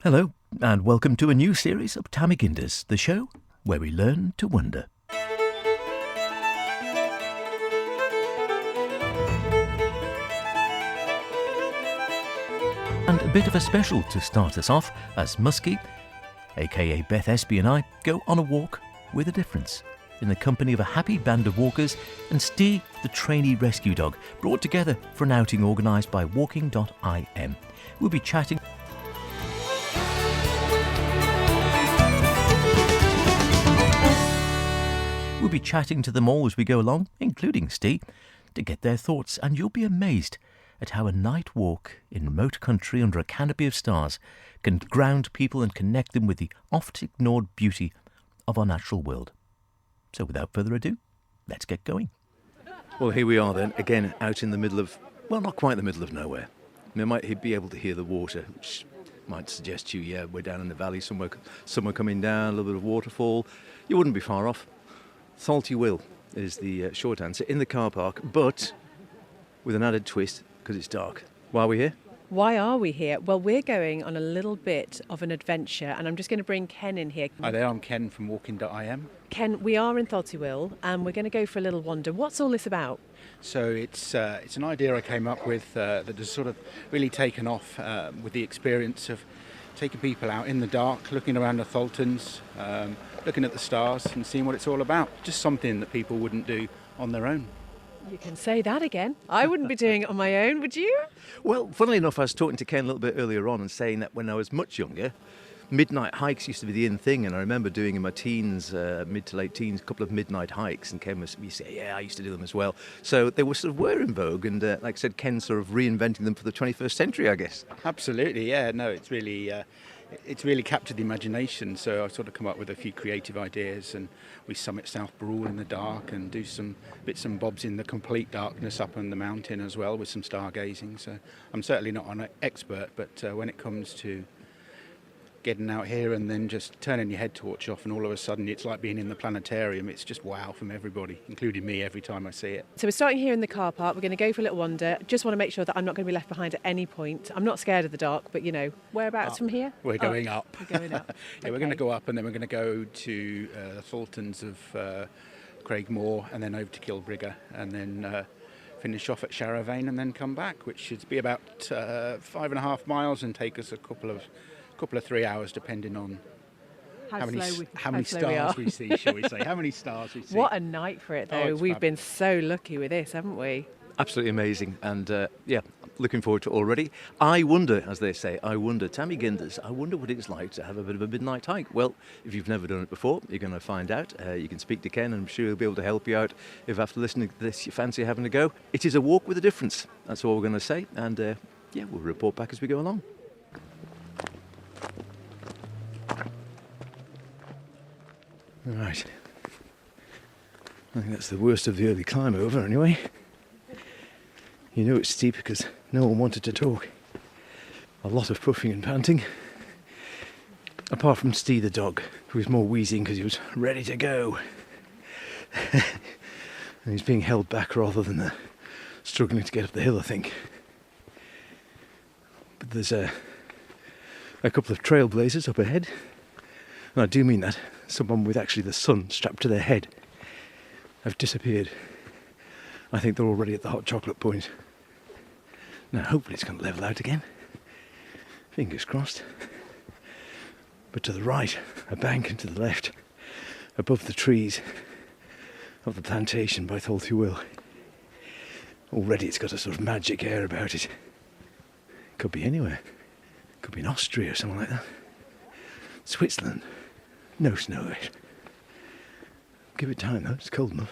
Hello, and welcome to a new series of Mee Gindys, the show where we learn to wonder. And a bit of a special to start us off, as Muskie, aka Beth, Espy and I go on a walk with a difference, in the company of a happy band of walkers and Steve, the trainee rescue dog, brought together for an outing organised by walking.im. We'll be chatting to them all as we go along, including Steve, to get their thoughts, and you'll be amazed at how a night walk in remote country under a canopy of stars can ground people and connect them with the oft-ignored beauty of our natural world. So without further ado, let's get going. Well, here we are then, again out in the middle of, well, not quite the middle of nowhere. You might be able to hear the water, which might suggest to you, yeah, we're down in the valley somewhere coming down, a little bit of waterfall. You wouldn't be far off. Tholt-y-will is the short answer, in the car park, but with an added twist because it's dark. Why are we here? Why are we here? Well, we're going on a little bit of an adventure, and I'm just going to bring Ken in here. Hi there, I'm Ken from walking.im. Ken, we are in Tholt-y-will, and we're going to go for a little wander. What's all this about? So it's an idea I came up with that has sort of really taken off with the experience of taking people out in the dark, looking around the tholtans, looking at the stars and seeing what it's all about. Just something that people wouldn't do on their own. You can say that again. I wouldn't be doing it on my own, would you? Well, funnily enough, I was talking to Ken a little bit earlier on and saying that when I was much younger, midnight hikes used to be the in thing, and I remember doing in my teens, mid to late teens, a couple of midnight hikes, and Ken used to say, yeah, I used to do them as well. So they were in vogue, and like I said, Ken sort of reinventing them for the 21st century, I guess. Absolutely, yeah. No, it's really captured the imagination, so I've sort of come up with a few creative ideas, and we summit South Brawl in the dark and do some bits and bobs in the complete darkness up on the mountain as well with some stargazing. So I'm certainly not an expert, but when it comes to getting out here and then just turning your head torch off and all of a sudden it's like being in the planetarium, it's just wow from everybody, including me, every time I see it. So we're starting here in the car park. We're going to go for a little wander. Just want to make sure that I'm not going to be left behind at any point. I'm not scared of the dark, but whereabouts from here? We're going up. We're going up. Yeah, we're going to go up, and then we're going to go to the tholtans of Craigmore, and then over to Kilbrigga, and then finish off at Sharavane, and then come back, which should be about 5.5 miles and take us a couple of 3 hours, depending on how many stars we see, shall we say? How many stars we see. What a night for it, though. We've been so lucky with this, haven't we? Absolutely amazing, and looking forward to it already. I wonder, as they say, Mee Gindys, I wonder what it's like to have a bit of a midnight hike. Well, if you've never done it before, you're going to find out. You can speak to Ken, and I'm sure he'll be able to help you out if after listening to this you fancy having a go. It is a walk with a difference, that's all we're going to say, and we'll report back as we go along. Right. I think that's the worst of the early climb over anyway. You know it's steep because no one wanted to talk. A lot of puffing and panting. Apart from Steve the dog, who was more wheezing because he was ready to go. And he's being held back rather than struggling to get up the hill, I think. But there's a couple of trailblazers up ahead. And I do mean that. Someone with actually the sun strapped to their head have disappeared. I think they're already at the hot chocolate point. Now hopefully it's going to level out again. Fingers crossed. But to the right, a bank, and to the left, above the trees of the plantation by Tholt-y-will. Already it's got a sort of magic air about it. Could be anywhere. Could be in Austria or something like that. Switzerland. No snow yet. Give it time though, it's cold enough.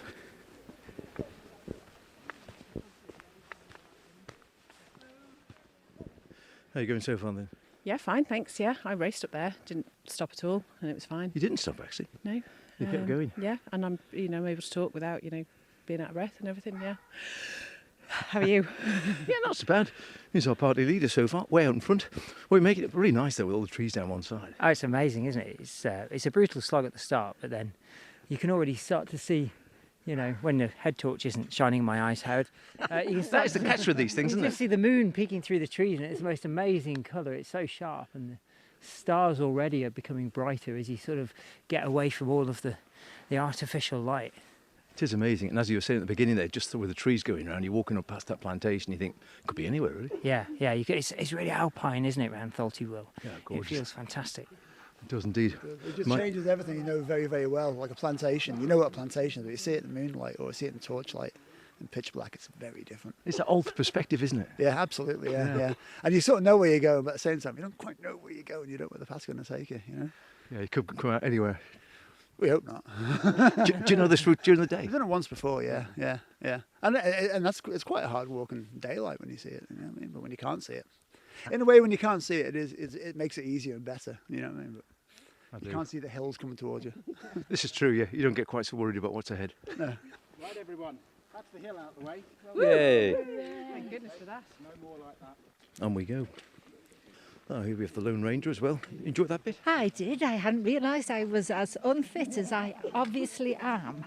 How are you going so far then? Yeah, fine, thanks. Yeah, I raced up there. Didn't stop at all, and it was fine. You didn't stop actually? No. You kept going? Yeah, and I'm able to talk without, being out of breath and everything, yeah. How are you? Yeah, not so bad. He's our party leader so far, way out in front. Well, we make it really nice though with all the trees down one side. Oh, it's amazing, isn't it? It's a brutal slog at the start, but then you can already start to see, when the head torch isn't shining in my eyes, Howard. You can That is the catch with these things, isn't you it? can see the moon peeking through the trees, and it's the most amazing colour. It's so sharp, and stars already are becoming brighter as you sort of get away from all of the artificial light. It is amazing. And as you were saying at the beginning there, just with the trees going around, you're walking up past that plantation, you think, it could be anywhere, really. Yeah, it's really alpine, isn't it, around Tholt-y-will? Yeah, It gorgeous. feels fantastic. It does indeed. It just changes everything, very, very well. Like a plantation, you know what a plantation is, but you see it in the moonlight or you see it in torchlight. In pitch black, it's very different. It's that old perspective, isn't it? Yeah, absolutely, yeah. And you sort of know where you're going, but at the same time, you don't quite know where you're going. You don't know where the path's going to take you, Yeah, you could come out anywhere. We hope not. do you know this route during the day? I've done it once before, yeah. And it's quite a hard walk in daylight when you see it, you know what I mean? But when you can't see it. In a way, when you can't see it, it makes it easier and better, you know what I mean? But you can't see the hills coming towards you. This is true, yeah. You don't get quite so worried about what's ahead. No. Right, everyone. That's the hill out the way. Yay! Thank goodness for that. No more like that. On we go. Oh, here we have the Lone Ranger as well. Enjoyed that bit? I did. I hadn't realised I was as unfit as I obviously am.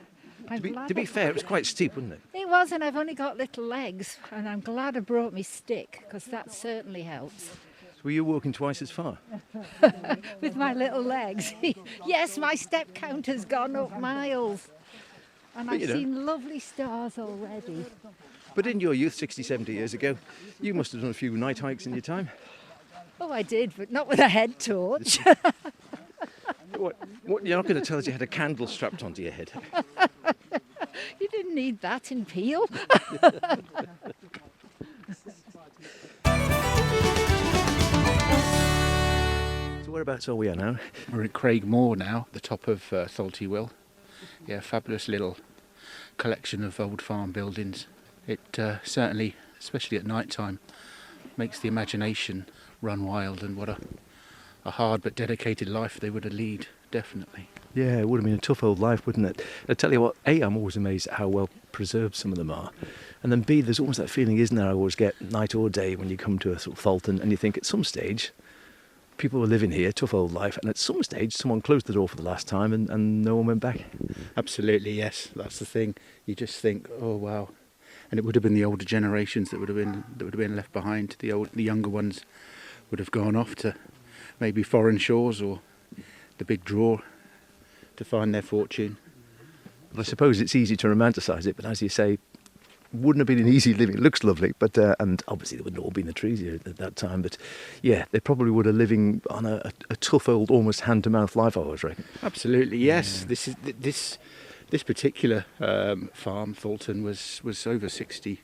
To be fair, it was quite steep, wasn't it? It was, and I've only got little legs, and I'm glad I brought my stick, because that certainly helps. So were you walking twice as far? With my little legs. Yes, my step count has gone up miles. And But I've you know. seen lovely stars already. But in your youth, 60, 70 years ago, you must have done a few night hikes in your time. Oh, I did, but not with a head torch. What, you're not going to tell us you had a candle strapped onto your head? You didn't need that in Peel. So whereabouts are we at now? We're at Craig Moor now, the top of Tholt-y-will. Yeah, fabulous little collection of old farm buildings. It certainly, especially at night time, makes the imagination run wild, and what a hard but dedicated life they would have led, definitely. Yeah, it would have been a tough old life, wouldn't it? I tell you what, A, I'm always amazed at how well preserved some of them are. And then B, there's almost that feeling, isn't there, I always get night or day when you come to a sort of Tholtan and you think at some stage, people were living here, tough old life, and at some stage someone closed the door for the last time and no one went back. Absolutely, yes, that's the thing. You just think, oh wow. And it would have been the older generations that would have been left behind. The younger ones would have gone off to maybe foreign shores or the big draw to find their fortune. Well, I suppose it's easy to romanticise it, but as you say, wouldn't have been an easy living. It looks lovely, but and obviously there wouldn't all be in the trees here at that time. But yeah, they probably would have living on a tough old, almost hand-to-mouth life, I always reckon. Absolutely, yes. Yeah. This particular farm, Tholtan, was over 60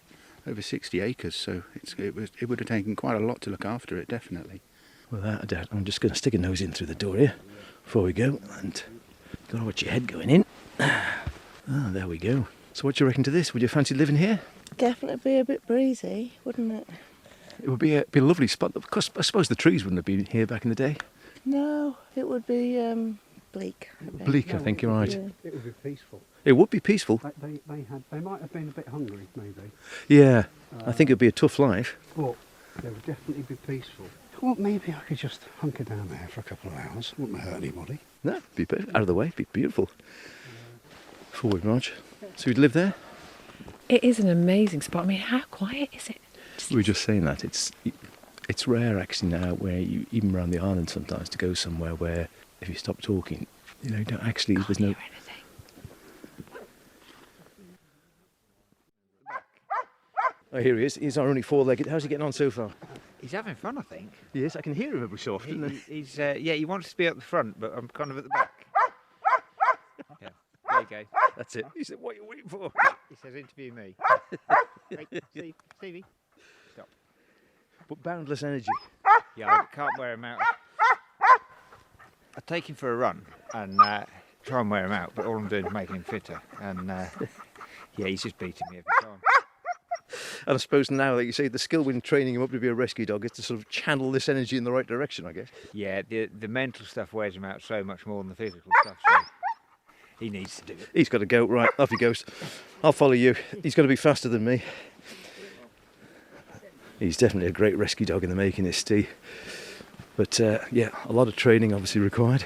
acres, so it would have taken quite a lot to look after it, definitely. Without a doubt. I'm just going to stick a nose in through the door here before we go, and got to watch your head going in. Ah, there we go. So what do you reckon to this? Would you fancy living here? Definitely be a bit breezy, wouldn't it? It would be a lovely spot. Of course, I suppose the trees wouldn't have been here back in the day. No, it would be bleak. Bleak, I think you're right. Yeah. It would be peaceful. It would be peaceful. They might have been a bit hungry, maybe, Yeah, I think it would be a tough life. but they would definitely be peaceful. Well, maybe I could just hunker down there for a couple of hours. Wouldn't hurt anybody. No, be perfect. Out of the way, be beautiful. Forward march. So you'd live there? It is an amazing spot. I mean, how quiet is it? We were just saying that. It's rare actually now where you, even around the island sometimes, to go somewhere where if you stop talking, you don't actually, there's no... Hear anything. Oh, here he is. He's our only four-legged. How's he getting on so far? He's having fun, I think. Yes, I can hear him every so often. He wants to be at the front, but I'm kind of at the back. Yeah, there you go. That's it. He said, what are you waiting for? He says, interview me. Wait, Stevie. Stop. But boundless energy. Yeah, I can't wear him out. I take him for a run and try and wear him out, but all I'm doing is making him fitter. And yeah, he's just beating me every time. And I suppose now, like you say, the skill when training him up to be a rescue dog is to sort of channel this energy in the right direction, I guess. Yeah, the mental stuff wears him out so much more than the physical stuff, so he needs to do it. He's got to go. Right, off he goes. I'll follow you. He's going to be faster than me. He's definitely a great rescue dog in the making, this Steve. But yeah, a lot of training obviously required.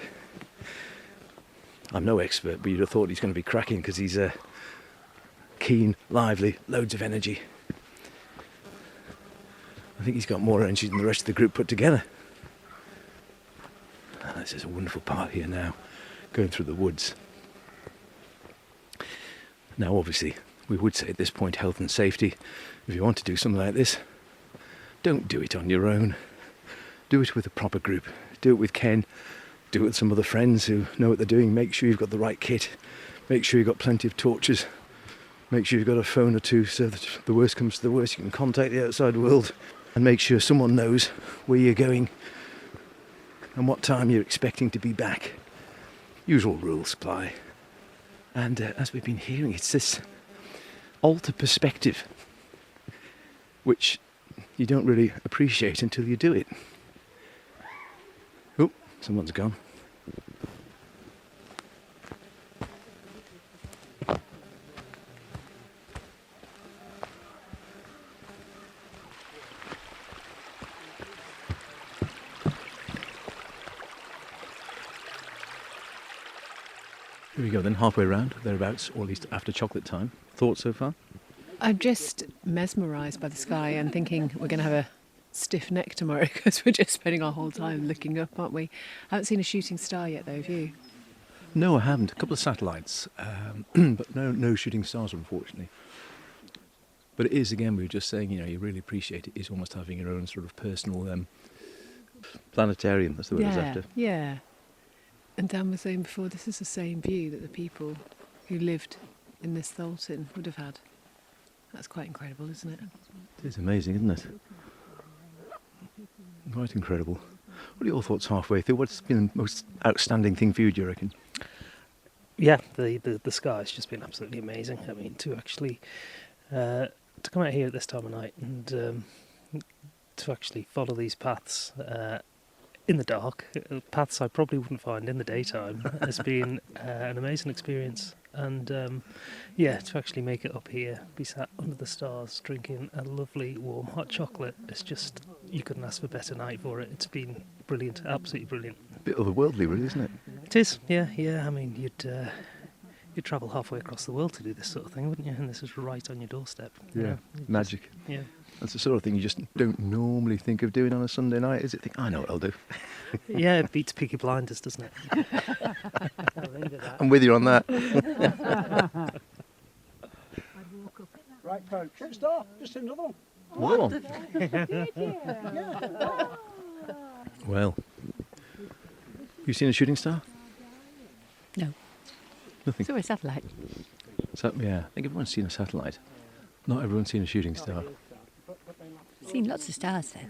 I'm no expert, but you'd have thought he's going to be cracking because he's keen, lively, loads of energy. I think he's got more energy than the rest of the group put together. This is a wonderful part here now, going through the woods. Now, obviously, we would say at this point, health and safety. If you want to do something like this, don't do it on your own. Do it with a proper group. Do it with Ken. Do it with some other friends who know what they're doing. Make sure you've got the right kit. Make sure you've got plenty of torches. Make sure you've got a phone or two so that if the worst comes to the worst, you can contact the outside world. And make sure someone knows where you're going and what time you're expecting to be back. Usual rules apply. And as we've been hearing, it's this alter perspective, which you don't really appreciate until you do it. Oh, someone's gone. Here we go then, halfway round, thereabouts, or at least after chocolate time. Thoughts so far? I'm just mesmerised by the sky and thinking we're going to have a stiff neck tomorrow because we're just spending our whole time looking up, aren't we? I haven't seen a shooting star yet, though, have you? No, I haven't. A couple of satellites, but no shooting stars, unfortunately. But it is, again, we were just saying, you really appreciate it. It's almost having your own sort of personal planetarium, that's the word I was after. Yeah. And Dan was saying before, this is the same view that the people who lived in this Tholtan would have had. That's quite incredible, isn't it? It is amazing, isn't it? Quite incredible. What are your thoughts halfway through? What's been the most outstanding thing for you, do you reckon? Yeah, the sky's just been absolutely amazing. I mean, to actually to come out here at this time of night and to actually follow these paths in the dark, paths I probably wouldn't find in the daytime, has been an amazing experience. And to actually make it up here, be sat under the stars, drinking a lovely warm hot chocolate, it's just, you couldn't ask for a better night for it. It's been brilliant, absolutely brilliant. A bit otherworldly, really, isn't it? It is, yeah. I mean, you'd travel halfway across the world to do this sort of thing, wouldn't you? And this is right on your doorstep. Yeah, magic. Yeah. That's the sort of thing you just don't normally think of doing on a Sunday night, is it? Think, I know what I'll do. Yeah, it beats Peaky Blinders, doesn't it? I'm with you on that. Right, folks. Shoot star. Just another one. Another one. Well, you seen a shooting star? No. Nothing. Saw a satellite. Yeah, I think everyone's seen a satellite. Not everyone's seen a shooting star. Seen lots of stars though,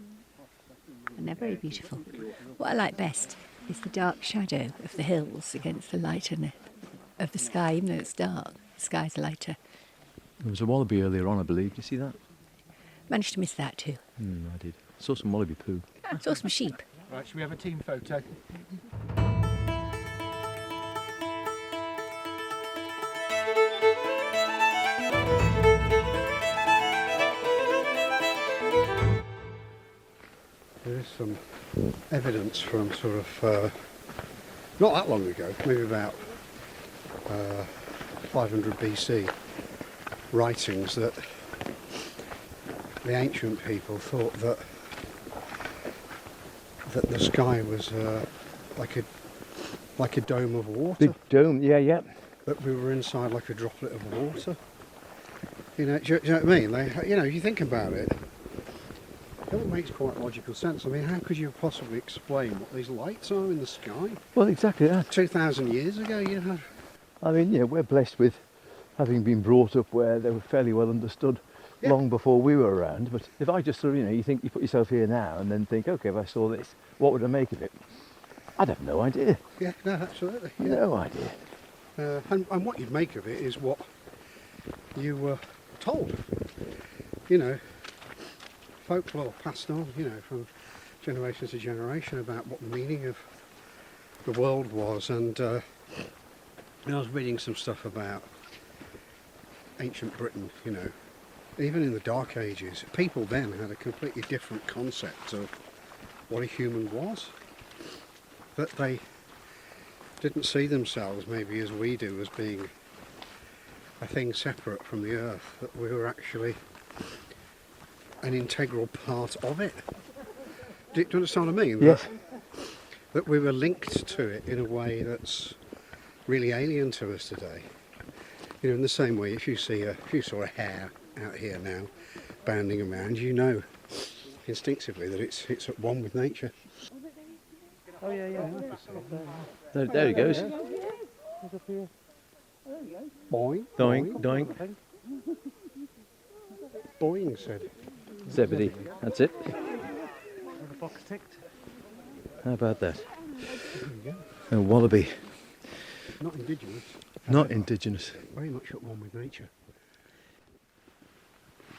and they're very beautiful. What I like best is the dark shadow of the hills against the light of the sky. Even though it's dark, the sky's lighter. There was a wallaby earlier on, I believe. Did you see that? Managed to miss that too. I did. Saw some wallaby poo. Saw some sheep. Right, should we have a team photo? There is some evidence from sort of, not that long ago, maybe about 500 BC, writings that the ancient people thought that the sky was like a dome of water. Big dome, yeah. That we were inside like a droplet of water. Do you know what I mean? If you think about it, it all makes quite logical sense. I mean, how could you possibly explain what these lights are in the sky? Well, exactly that. 2,000 years ago, I mean, we're blessed with having been brought up where they were fairly well understood long before we were around. But if I just sort of, you think, you put yourself here now and then think, okay, if I saw this, what would I make of it? I'd have no idea. Yeah, no, absolutely. Yeah. No idea. And what you'd make of it is what you were told. Folklore passed on, from generation to generation about what the meaning of the world was. And I was reading some stuff about ancient Britain, even in the Dark Ages, people then had a completely different concept of what a human was. That they didn't see themselves, maybe as we do, as being a thing separate from the earth, that we were actually an integral part of it. Do you understand what I mean? Yes. that we were linked to it in a way that's really alien to us today. You know, in the same way, if you saw a hare out here now, bounding around, you know instinctively that it's at one with nature. Oh yeah. There he goes. Boing, Doing, doing. boing, said. Zebedee, that's it. How about that? A wallaby. Not indigenous. Not indigenous. Very much at one with nature.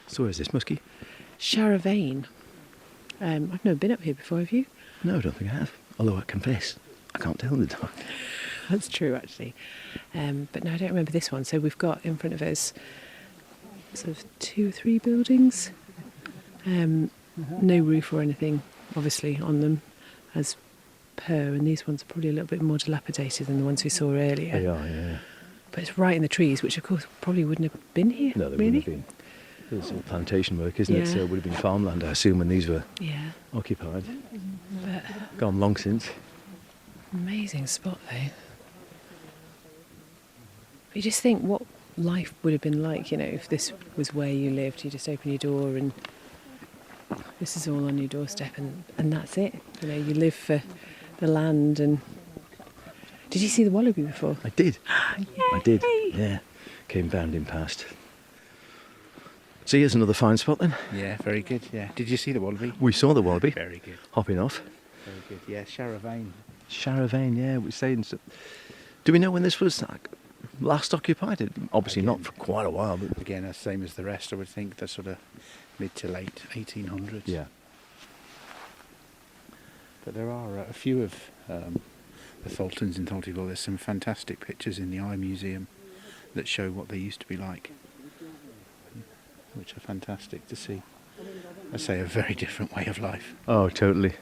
So where's this muskie? Sharavane. I've never been up here before, have you? No, I don't think I have. Although I confess, I can't tell in the dark. That's true, actually. But no, I don't remember this one. So we've got in front of us sort of 2 or 3 buildings. No roof or anything, obviously, on them as per. And these ones are probably a little bit more dilapidated than the ones we saw earlier. They are, yeah. But it's right in the trees, which of course probably wouldn't have been here. No, they really. wouldn't have been. There's some plantation work, isn't it? Yeah. So it would have been farmland, I assume, when these were Yeah. occupied. But Gone long since. amazing spot though. You just think what life would have been like, you know, if this was where you lived. You just open your door and this is all on your doorstep, and that's it. You know, you live for the land. And did you see the wallaby before? I did. I did. Yay! Yeah. Came bounding past. So here's another fine spot then. Yeah, very good. Yeah. Did you see the wallaby? We saw the wallaby Very good. hopping off. Very good. Yeah, Sharavane. Sharavane, yeah, we're saying. So. Do we know when this was last occupied? Obviously not for quite a while, but Again, the same as the rest, I would think. The sort of mid to late 1800s. yeah. But there are a few of the Tholtans in Tholt-y-will. There's some fantastic pictures in the Eye Museum that show what they used to be like, which are fantastic to see. I say a very different way of life. Oh, totally.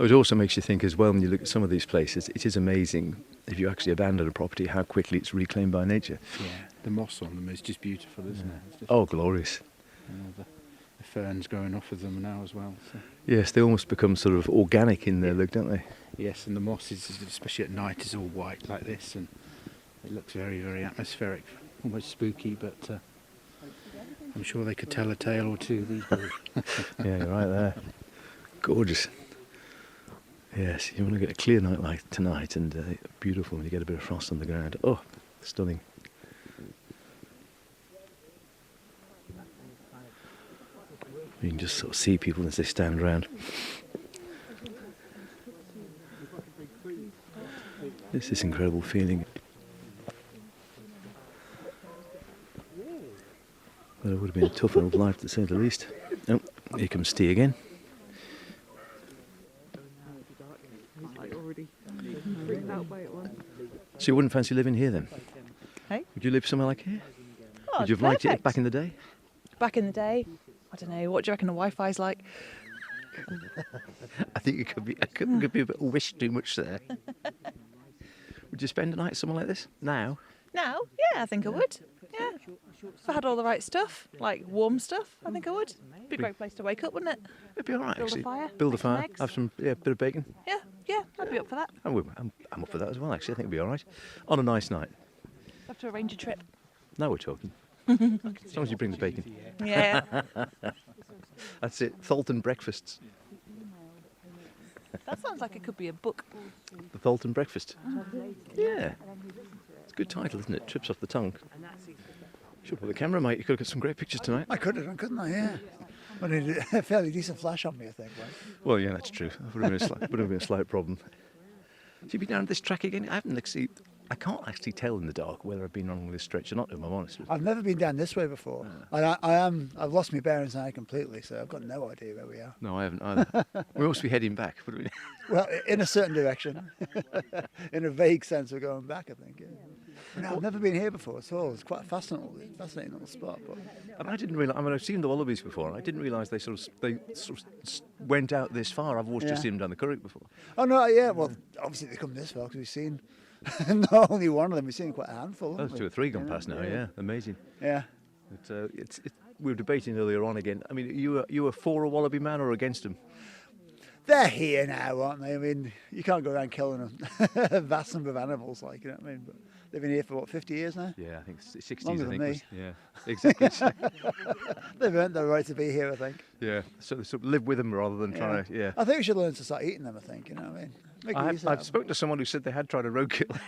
It also makes you think as well when you look at some of these places. It is amazing if you actually abandon a property how quickly it's reclaimed by nature. Yeah, the moss on them is just beautiful, isn't it? It's just, Oh, glorious. you know, the ferns growing off of them now as well. So. Yes, they almost become sort of organic in their look, don't they? Yes, and the moss is, especially at night, is all white like this, and it looks very, very atmospheric, almost spooky. But I'm sure they could tell a tale or two. These days. Yeah, you're right there. Gorgeous. Yes, you want to get a clear night like tonight, and beautiful when you get a bit of frost on the ground. Oh, stunning. You can just sort of see people as they stand around. It's this incredible feeling. Well, it would have been a tough old life to say the least. Oh, here comes Steve again. So you wouldn't fancy living here then? Hey? Would you live somewhere like here? Oh, Would you have liked it perfect. back in the day? Back in the day, I don't know. What do you reckon the Wi-Fi's like? I think it could be a bit wish too much there. Would you spend a night somewhere like this now? Now, yeah, I think I would. Yeah, if I had all the right stuff, like warm stuff, I think I would. Be a great place to wake up, wouldn't it? It'd be all right, Build a actually. fire, Build a make some fire, eggs. have some bit of bacon. Yeah, I'd be up for that. I'm up for that as well, actually. I think it'd be all right. On a nice night. Have to arrange a trip. Now we're talking. As long as you bring the bacon. Yeah. That's it. Tholtan breakfasts. That sounds like it could be a book. The Tholtan breakfast. Yeah. It's a good title, isn't it? Trips off the tongue. Should put the camera, mate. You could have got some great pictures tonight. I could have, couldn't I? Yeah. I need a fairly decent flash on me, I think. Right? Well, yeah, that's true. That would have been a slight problem. Should you be down this track again? I can't actually tell in the dark whether I've been on this stretch or not, if I'm honest. I've never been down this way before. And I've lost my bearings now completely, so I've got no idea where we are. No, I haven't either. We must be heading back, wouldn't we? Well, in a certain direction. In a vague sense, we're going back, I think. Yeah. No, I've never been here before at all. It's quite a fascinating little spot. But And I didn't realise. I mean, I've seen the wallabies before, and I didn't realise they sort of went out this far. I've always just seen them down the Curragh before. oh no, yeah. Well, obviously they come this far because we've seen not only one of them, we've seen quite a handful. Oh, haven't there's we? 2 or 3 gone past now. Yeah, amazing. Yeah. We were debating earlier on again. I mean, you were for a wallaby man or against him? they're here now, aren't they? I mean, you can't go around killing a vast number of animals, like, you know what I mean? But they've been here for, what, 50 years now? Yeah, I think 60s, Longer I than think. me. Yeah, exactly. They've earned their right to be here, I think. Yeah, so live with them rather than trying to, yeah. I think we should learn to start eating them, I think, you know what I mean? Make use of I've them. spoken to someone who said they had tried a roadkill.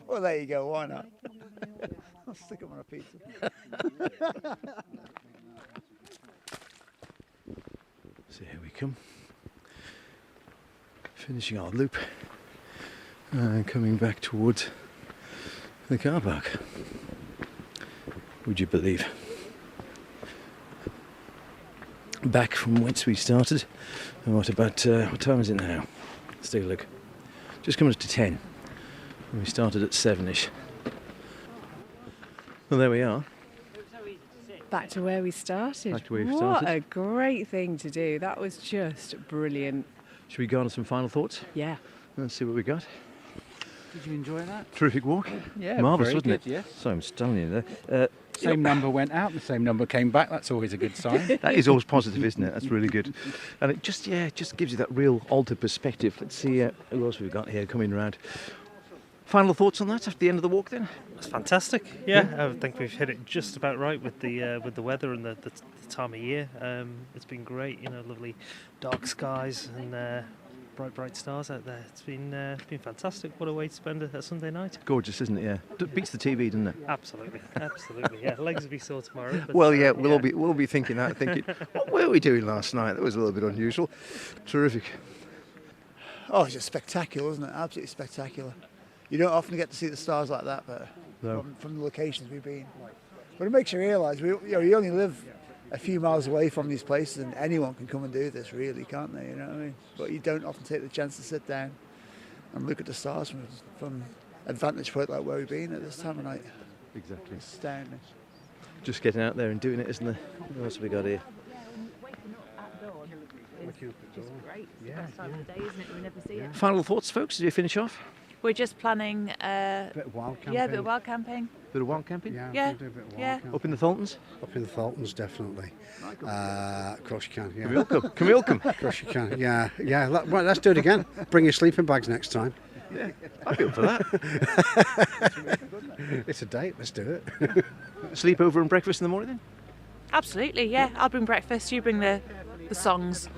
Well, there you go, why not? I'll stick them on a pizza. So here we come. Finishing our loop and coming back towards the car park. Would you believe? Back from whence we started. And what time is it now? Let's take a look. Just coming up to 10. And we started at 7ish. Well, there we are. Back to where we started. Back to where we What started. a great thing to do. That was just brilliant. Should we go on to some final thoughts? Yeah. Let's see what we got. Did you enjoy that? Terrific walk. Yeah, Marvellous, very wasn't good, it? yes. So I'm stunning you there. Same number went out, the same number came back. That's always a good sign. That is always positive, isn't it? That's really good. And it just gives you that real altered perspective. Let's see who else we've got here coming around. Final thoughts on that after the end of the walk then? It's fantastic. Yeah, I think we've hit it just about right with the weather and the time of year. It's been great. You know, lovely dark skies and bright stars out there. It's been fantastic. What a way to spend a Sunday night. Gorgeous, isn't it? Yeah. Beats the TV, doesn't it? Absolutely. Yeah, legs will be sore tomorrow. But, Well, yeah, we'll be thinking that. Thinking, what were we doing last night? That was a little bit unusual. Terrific. Oh, it's just spectacular, isn't it? Absolutely spectacular. You don't often get to see the stars like that, but No. from the locations we've been. But it makes you realise you only live a few miles away from these places, and anyone can come and do this, really, can't they? You know what I mean? But you don't often take the chance to sit down and look at the stars from a vantage point like where we've been at this time of night. Exactly. It's astounding. Just getting out there and doing it, isn't there? What else have we got here? Great. It's the best time of the day, isn't it? We never see it. Final thoughts, folks, as you finish off? We're just planning Bit of wild camping. yeah, a bit of wild camping. Bit of wild camping? Yeah, Yeah, we'll do a bit of wild yeah. camping. Up in the Tholtans? Up in the Tholtans, definitely. Of course you can, yeah. Can we all come? Can we all come? Of course you can, yeah. Well, let's do it again. Bring your sleeping bags next time. Yeah, I'd be up for that. It's a date, let's do it. Sleepover and breakfast in the morning then? Absolutely, yeah. I'll bring breakfast, you bring the songs.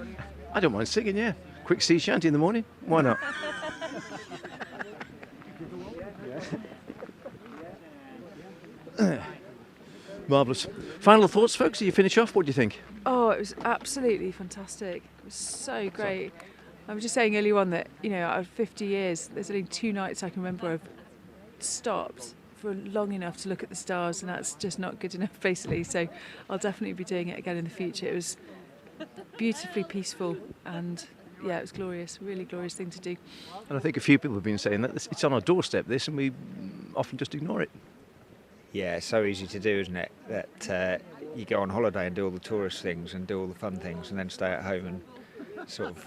I don't mind singing, yeah. Quick sea shanty in the morning. Why not? Marvellous. Final thoughts, folks, as you finish off, what do you think? Oh, it was absolutely fantastic. It was so great. I was just saying earlier on that, you know, out of 50 years, there's only 2 nights I can remember I've stopped for long enough to look at the stars, and that's just not good enough, basically. So I'll definitely be doing it again in the future. It was beautifully peaceful, and yeah, it was glorious, really glorious thing to do. And I think a few people have been saying that it's on our doorstep, this, and we often just ignore it. Yeah, it's so easy to do, isn't it? That you go on holiday and do all the tourist things and do all the fun things and then stay at home and sort of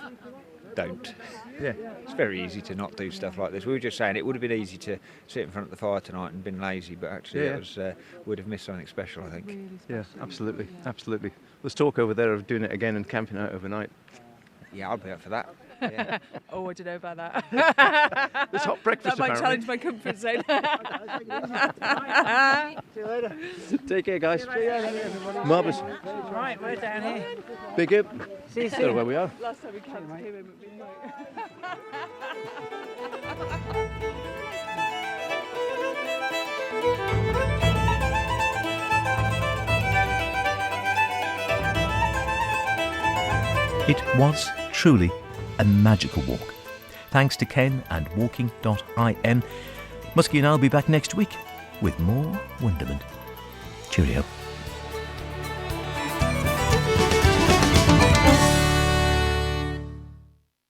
don't. Yeah. It's very easy to not do stuff like this. We were just saying it would have been easy to sit in front of the fire tonight and been lazy, but actually Yeah. it was would have missed something special, I think. Really Yeah, special. absolutely, absolutely. There's talk over there of doing it again and camping out overnight. Yeah, I'd be up for that. Yeah. Oh, I don't know about that. There's hot breakfast That might apparently. challenge my comfort zone. See you later. Take care, guys. Marvellous. Right, we're down here. Big up. See you Don't know soon. where we are. Last time we came in at midnight. It was truly a magical walk. Thanks to Ken and walking.im. Muskie and I'll be back next week with more wonderment. Cheerio.